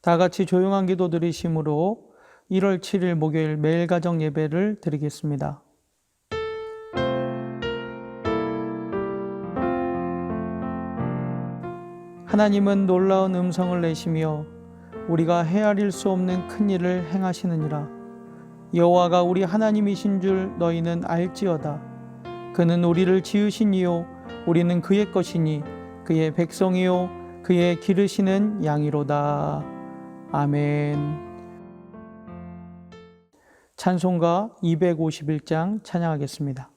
다 같이 조용한 기도 드리심으로 1월 7일 목요일 매일 가정 예배를 드리겠습니다. 하나님은 놀라운 음성을 내시며 우리가 헤아릴 수 없는 큰 일을 행하시느니라. 여호와가 우리 하나님이신 줄 너희는 알지어다. 그는 우리를 지으신 이요 우리는 그의 것이니 그의 백성이요 그의 기르시는 양이로다. 아멘. 찬송가 251장 찬양하겠습니다.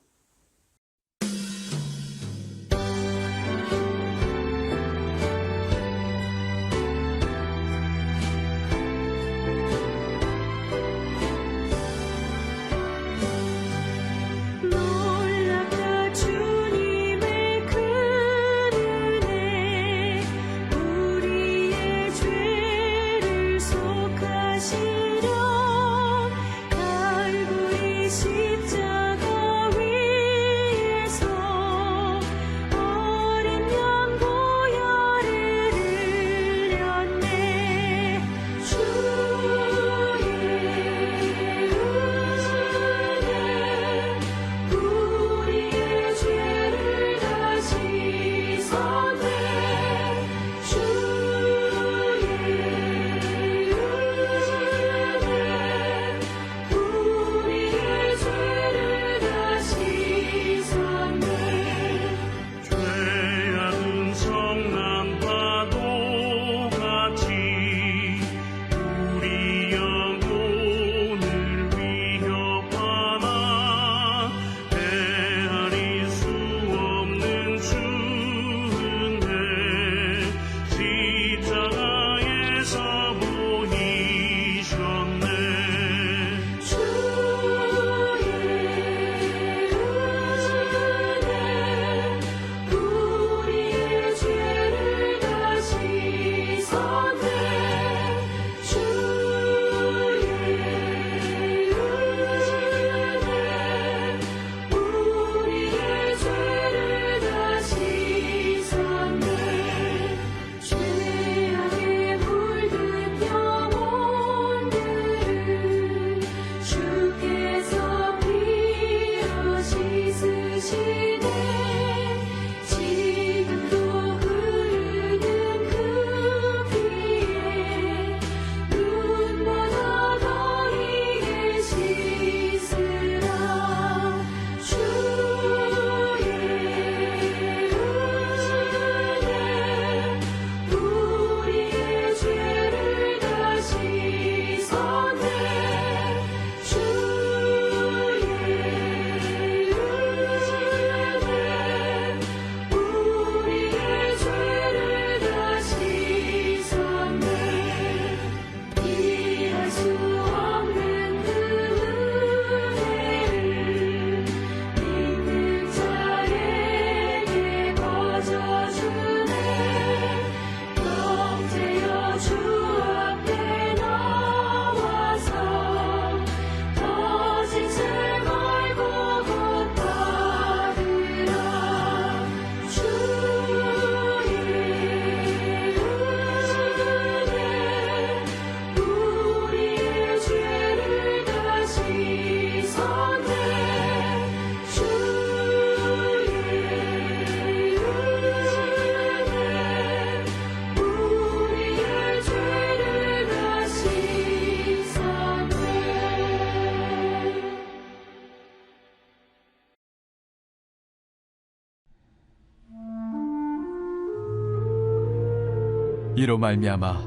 이로 말미암아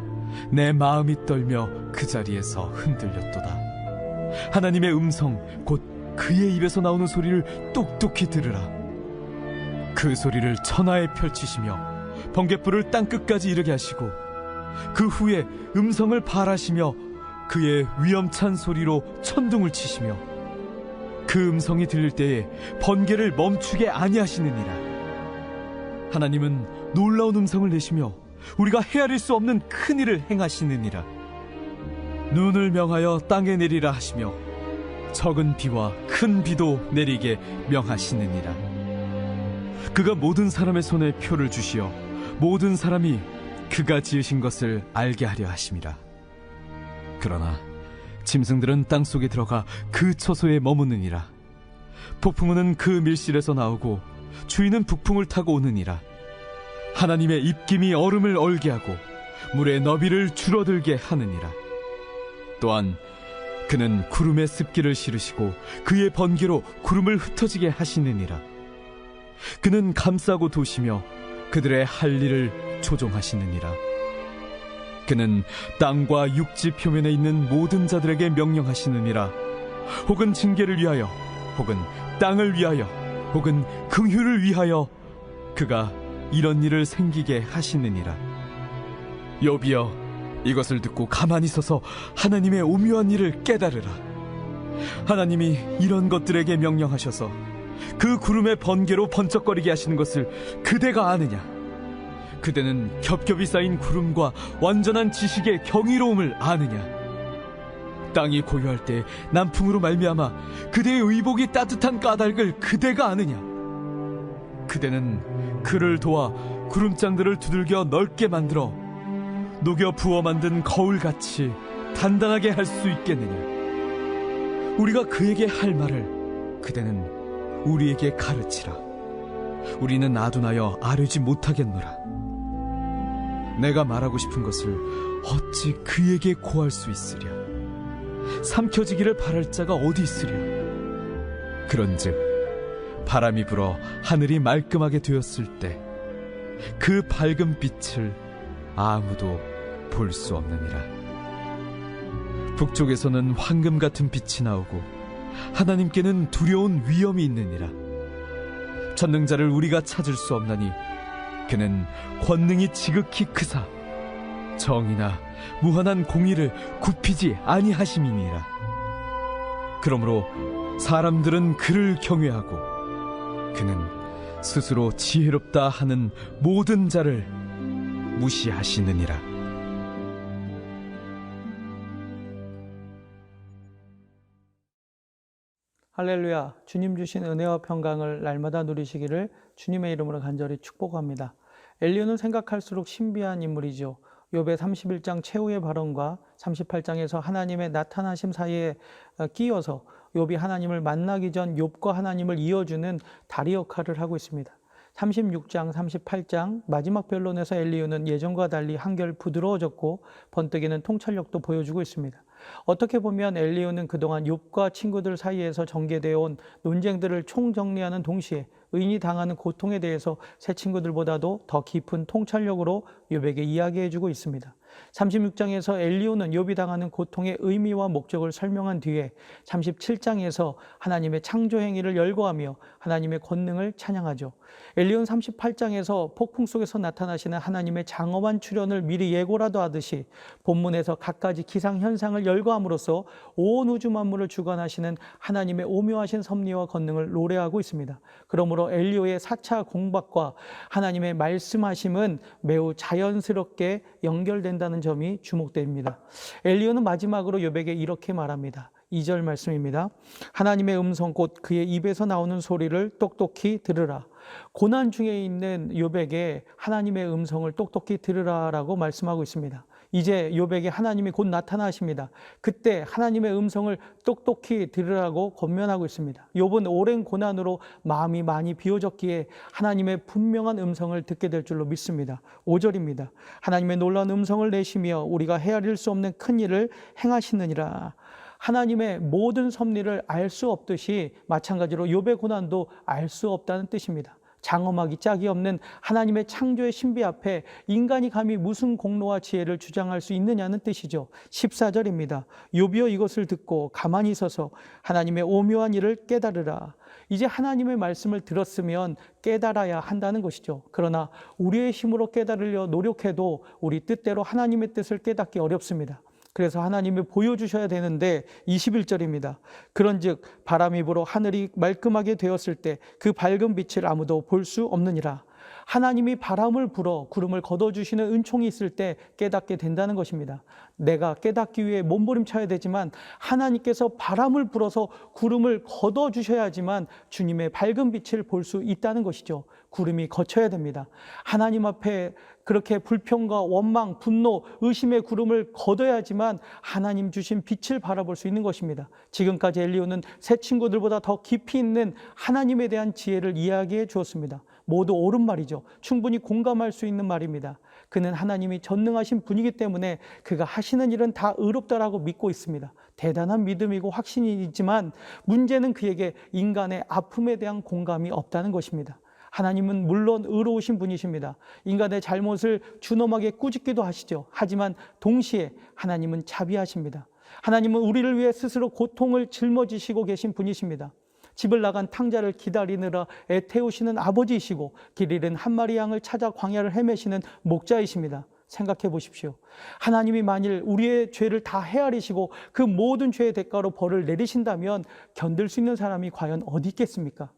내 마음이 떨며 그 자리에서 흔들렸도다. 하나님의 음성 곧 그의 입에서 나오는 소리를 똑똑히 들으라. 그 소리를 천하에 펼치시며 번갯불을 땅끝까지 이르게 하시고 그 후에 음성을 발하시며 그의 위엄찬 소리로 천둥을 치시며 그 음성이 들릴 때에 번개를 멈추게 아니하시느니라. 하나님은 놀라운 음성을 내시며 우리가 헤아릴 수 없는 큰 일을 행하시느니라. 눈을 명하여 땅에 내리라 하시며 적은 비와 큰 비도 내리게 명하시느니라. 그가 모든 사람의 손에 표를 주시어 모든 사람이 그가 지으신 것을 알게 하려 하심이라. 그러나 짐승들은 땅속에 들어가 그 처소에 머무느니라. 폭풍우는 그 밀실에서 나오고 주인은 북풍을 타고 오느니라. 하나님의 입김이 얼음을 얼게 하고 물의 너비를 줄어들게 하느니라. 또한 그는 구름의 습기를 실으시고 그의 번개로 구름을 흩어지게 하시느니라. 그는 감싸고 도시며 그들의 할 일을 조종하시느니라. 그는 땅과 육지 표면에 있는 모든 자들에게 명령하시느니라. 혹은 징계를 위하여, 혹은 땅을 위하여, 혹은 긍휼을 위하여 그가 이런 일을 생기게 하시느니라. 욥이여, 이것을 듣고 가만히 서서 하나님의 오묘한 일을 깨달으라. 하나님이 이런 것들에게 명령하셔서 그 구름의 번개로 번쩍거리게 하시는 것을 그대가 아느냐? 그대는 겹겹이 쌓인 구름과 완전한 지식의 경이로움을 아느냐? 땅이 고요할 때 남풍으로 말미암아 그대의 의복이 따뜻한 까닭을 그대가 아느냐? 그대는 그를 도와 구름장들을 두들겨 넓게 만들어 녹여 부어 만든 거울같이 단단하게 할 수 있겠느냐? 우리가 그에게 할 말을 그대는 우리에게 가르치라. 우리는 아둔하여 아뢰지 못하겠노라. 내가 말하고 싶은 것을 어찌 그에게 고할 수 있으랴? 삼켜지기를 바랄 자가 어디 있으랴? 그런즉 바람이 불어 하늘이 말끔하게 되었을 때 그 밝은 빛을 아무도 볼 수 없느니라. 북쪽에서는 황금 같은 빛이 나오고 하나님께는 두려운 위엄이 있느니라. 전능자를 우리가 찾을 수 없나니 그는 권능이 지극히 크사 정의나 무한한 공의를 굽히지 아니하심이니라. 그러므로 사람들은 그를 경외하고 그는 스스로 지혜롭다 하는 모든 자를 무시하시느니라. 할렐루야. 주님 주신 은혜와 평강을 날마다 누리시기를 주님의 이름으로 간절히 축복합니다. 엘리야는 생각할수록 신비한 인물이죠. 욥의 31장 최후의 발언과 38장에서 하나님의 나타나심 사이에 끼어서 욥이 하나님을 만나기 전 욥과 하나님을 이어주는 다리 역할을 하고 있습니다. 36장, 38장 마지막 변론에서 엘리야는 예전과 달리 한결 부드러워졌고 번뜩이는 통찰력도 보여주고 있습니다. 어떻게 보면 엘리야는 그동안 욥과 친구들 사이에서 전개되어 온 논쟁들을 총정리하는 동시에 의인이 당하는 고통에 대해서 새 친구들보다도 더 깊은 통찰력으로 욥에게 이야기해주고 있습니다. 36장에서 엘리야는 욥이 당하는 고통의 의미와 목적을 설명한 뒤에 37장에서 하나님의 창조 행위를 열거하며 하나님의 권능을 찬양하죠. 엘리야는 38장에서 폭풍 속에서 나타나시는 하나님의 장엄한 출현을 미리 예고라도 하듯이 본문에서 갖가지 기상현상을 열거함으로써 온 우주 만물을 주관하시는 하나님의 오묘하신 섭리와 권능을 노래하고 있습니다. 그러므로 엘리야의 4차 공박과 하나님의 말씀하심은 매우 자연스럽게 연결된다는 점이 주목됩니다. 엘리야는 마지막으로 욥에게 이렇게 말합니다. 2절 말씀입니다. 하나님의 음성 곧 그의 입에서 나오는 소리를 똑똑히 들으라. 고난 중에 있는 욥에게 하나님의 음성을 똑똑히 들으라라고 말씀하고 있습니다. 이제 욥에게 하나님이 곧 나타나십니다. 그때 하나님의 음성을 똑똑히 들으라고 권면하고 있습니다. 욥은 오랜 고난으로 마음이 많이 비워졌기에 하나님의 분명한 음성을 듣게 될 줄로 믿습니다. 5절입니다. 하나님의 놀라운 음성을 내시며 우리가 헤아릴 수 없는 큰 일을 행하시느니라. 하나님의 모든 섭리를 알 수 없듯이 마찬가지로 욥의 고난도 알 수 없다는 뜻입니다. 장엄하기 짝이 없는 하나님의 창조의 신비 앞에 인간이 감히 무슨 공로와 지혜를 주장할 수 있느냐는 뜻이죠. 14절입니다. 욥이여 이것을 듣고 가만히 서서 하나님의 오묘한 일을 깨달으라. 이제 하나님의 말씀을 들었으면 깨달아야 한다는 것이죠. 그러나 우리의 힘으로 깨달으려 노력해도 우리 뜻대로 하나님의 뜻을 깨닫기 어렵습니다. 그래서 하나님이 보여주셔야 되는데 21절입니다. 그런즉 바람이 불어 하늘이 말끔하게 되었을 때 그 밝은 빛을 아무도 볼 수 없느니라. 하나님이 바람을 불어 구름을 걷어주시는 은총이 있을 때 깨닫게 된다는 것입니다. 내가 깨닫기 위해 몸부림쳐야 되지만 하나님께서 바람을 불어서 구름을 걷어주셔야지만 주님의 밝은 빛을 볼 수 있다는 것이죠. 구름이 거쳐야 됩니다. 하나님 앞에 그렇게 불평과 원망, 분노, 의심의 구름을 걷어야지만 하나님 주신 빛을 바라볼 수 있는 것입니다. 지금까지 엘리야는 새 친구들보다 더 깊이 있는 하나님에 대한 지혜를 이야기해 주었습니다. 모두 옳은 말이죠. 충분히 공감할 수 있는 말입니다. 그는 하나님이 전능하신 분이기 때문에 그가 하시는 일은 다 의롭다라고 믿고 있습니다. 대단한 믿음이고 확신이지만 문제는 그에게 인간의 아픔에 대한 공감이 없다는 것입니다. 하나님은 물론 의로우신 분이십니다. 인간의 잘못을 준엄하게 꾸짖기도 하시죠. 하지만 동시에 하나님은 자비하십니다. 하나님은 우리를 위해 스스로 고통을 짊어지시고 계신 분이십니다. 집을 나간 탕자를 기다리느라 애태우시는 아버지이시고 길 잃은 한 마리 양을 찾아 광야를 헤매시는 목자이십니다. 생각해 보십시오. 하나님이 만일 우리의 죄를 다 헤아리시고 그 모든 죄의 대가로 벌을 내리신다면 견딜 수 있는 사람이 과연 어디 있겠습니까?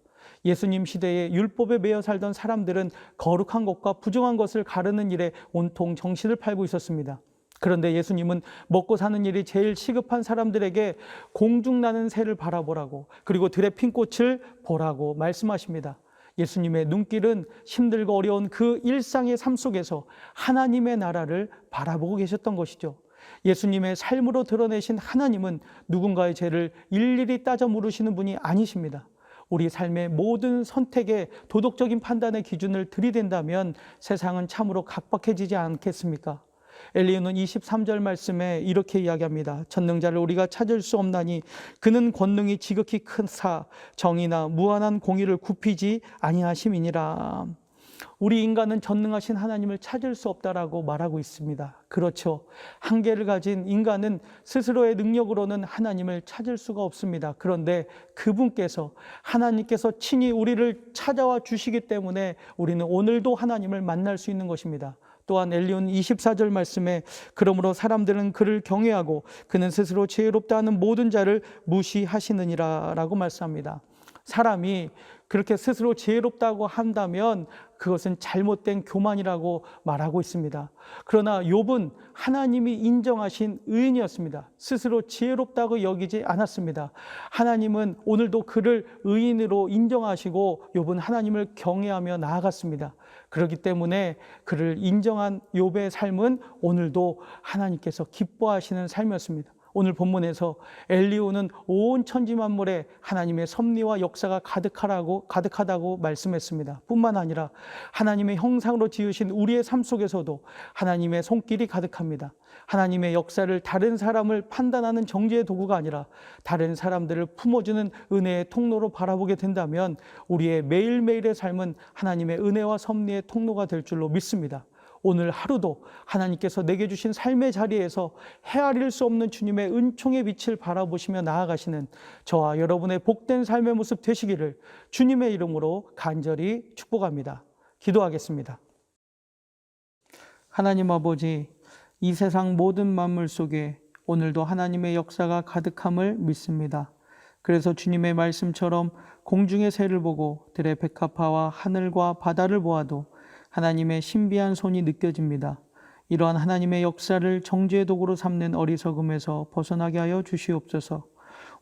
예수님 시대에 율법에 매여 살던 사람들은 거룩한 것과 부정한 것을 가르는 일에 온통 정신을 팔고 있었습니다. 그런데 예수님은 먹고 사는 일이 제일 시급한 사람들에게 공중나는 새를 바라보라고, 그리고 들의 핀 꽃을 보라고 말씀하십니다. 예수님의 눈길은 힘들고 어려운 그 일상의 삶 속에서 하나님의 나라를 바라보고 계셨던 것이죠. 예수님의 삶으로 드러내신 하나님은 누군가의 죄를 일일이 따져 물으시는 분이 아니십니다. 우리 삶의 모든 선택에 도덕적인 판단의 기준을 들이댄다면 세상은 참으로 각박해지지 않겠습니까? 엘리야는 23절 말씀에 이렇게 이야기합니다. 전능자를 우리가 찾을 수 없나니 그는 권능이 지극히 크사 정의나 무한한 공의를 굽히지 아니하심이니라. 우리 인간은 전능하신 하나님을 찾을 수 없다라고 말하고 있습니다. 그렇죠. 한계를 가진 인간은 스스로의 능력으로는 하나님을 찾을 수가 없습니다. 그런데 그분께서, 하나님께서 친히 우리를 찾아와 주시기 때문에 우리는 오늘도 하나님을 만날 수 있는 것입니다. 또한 엘리야는 24절 말씀에 그러므로 사람들은 그를 경외하고 그는 스스로 지혜롭다 하는 모든 자를 무시하시느니라 라고 말씀합니다. 사람이 그렇게 스스로 지혜롭다고 한다면 그것은 잘못된 교만이라고 말하고 있습니다. 그러나 욥은 하나님이 인정하신 의인이었습니다. 스스로 지혜롭다고 여기지 않았습니다. 하나님은 오늘도 그를 의인으로 인정하시고 욥은 하나님을 경외하며 나아갔습니다. 그렇기 때문에 그를 인정한 욥의 삶은 오늘도 하나님께서 기뻐하시는 삶이었습니다. 오늘 본문에서 엘리야는 온 천지 만물에 하나님의 섭리와 역사가 가득하다고 말씀했습니다. 뿐만 아니라 하나님의 형상으로 지으신 우리의 삶 속에서도 하나님의 손길이 가득합니다. 하나님의 역사를 다른 사람을 판단하는 정죄의 도구가 아니라 다른 사람들을 품어주는 은혜의 통로로 바라보게 된다면 우리의 매일매일의 삶은 하나님의 은혜와 섭리의 통로가 될 줄로 믿습니다. 오늘 하루도 하나님께서 내게 주신 삶의 자리에서 헤아릴 수 없는 주님의 은총의 빛을 바라보시며 나아가시는 저와 여러분의 복된 삶의 모습 되시기를 주님의 이름으로 간절히 축복합니다. 기도하겠습니다. 하나님 아버지, 이 세상 모든 만물 속에 오늘도 하나님의 역사가 가득함을 믿습니다. 그래서 주님의 말씀처럼 공중의 새를 보고 들의 백합화와 하늘과 바다를 보아도 하나님의 신비한 손이 느껴집니다. 이러한 하나님의 역사를 정죄의 도구로 삼는 어리석음에서 벗어나게 하여 주시옵소서.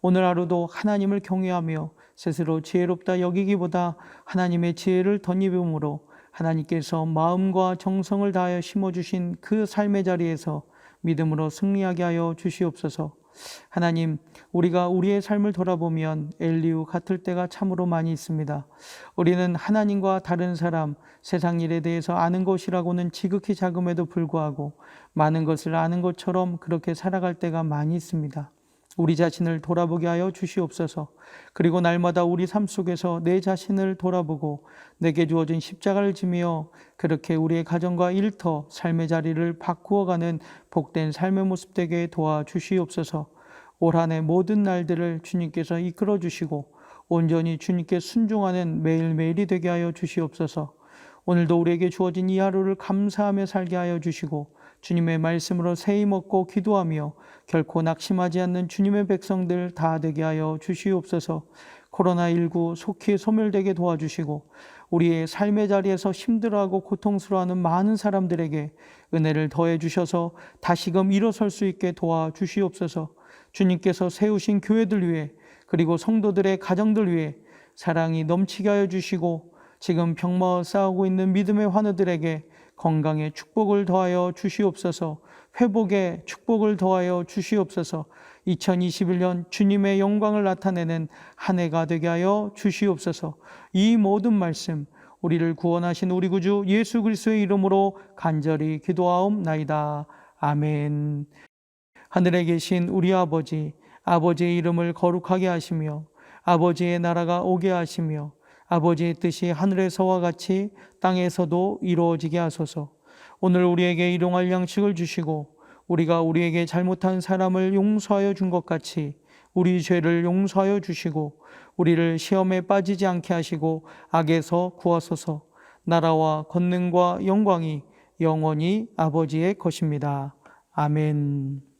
오늘 하루도 하나님을 경외하며 스스로 지혜롭다 여기기보다 하나님의 지혜를 덧입음으로 하나님께서 마음과 정성을 다하여 심어주신 그 삶의 자리에서 믿음으로 승리하게 하여 주시옵소서. 하나님, 우리가 우리의 삶을 돌아보면 엘리야 같을 때가 참으로 많이 있습니다. 우리는 하나님과 다른 사람, 세상 일에 대해서 아는 것이라고는 지극히 작음에도 불구하고 많은 것을 아는 것처럼 그렇게 살아갈 때가 많이 있습니다. 우리 자신을 돌아보게 하여 주시옵소서. 그리고 날마다 우리 삶 속에서 내 자신을 돌아보고 내게 주어진 십자가를 지며 그렇게 우리의 가정과 일터, 삶의 자리를 바꾸어가는 복된 삶의 모습 되게 도와주시옵소서. 올 한 해 모든 날들을 주님께서 이끌어 주시고 온전히 주님께 순종하는 매일매일이 되게 하여 주시옵소서. 오늘도 우리에게 주어진 이 하루를 감사하며 살게 하여 주시고 주님의 말씀으로 새히 먹고 기도하며 결코 낙심하지 않는 주님의 백성들 다 되게 하여 주시옵소서. 코로나19 속히 소멸되게 도와주시고 우리의 삶의 자리에서 힘들어하고 고통스러워하는 많은 사람들에게 은혜를 더해 주셔서 다시금 일어설 수 있게 도와주시옵소서. 주님께서 세우신 교회들 위해 그리고 성도들의 가정들 위해 사랑이 넘치게 하여 주시고 지금 병마와 싸우고 있는 믿음의 환우들에게 건강의 축복을 더하여 주시옵소서. 회복의 축복을 더하여 주시옵소서. 2021년 주님의 영광을 나타내는 한 해가 되게 하여 주시옵소서. 이 모든 말씀 우리를 구원하신 우리 구주 예수 그리스도의 이름으로 간절히 기도하옵나이다. 아멘. 하늘에 계신 우리 아버지, 아버지의 이름을 거룩하게 하시며 아버지의 나라가 오게 하시며 아버지의 뜻이 하늘에서와 같이 땅에서도 이루어지게 하소서. 오늘 우리에게 일용할 양식을 주시고 우리가 우리에게 잘못한 사람을 용서하여 준 것 같이 우리 죄를 용서하여 주시고 우리를 시험에 빠지지 않게 하시고 악에서 구하소서. 나라와 권능과 영광이 영원히 아버지의 것입니다. 아멘.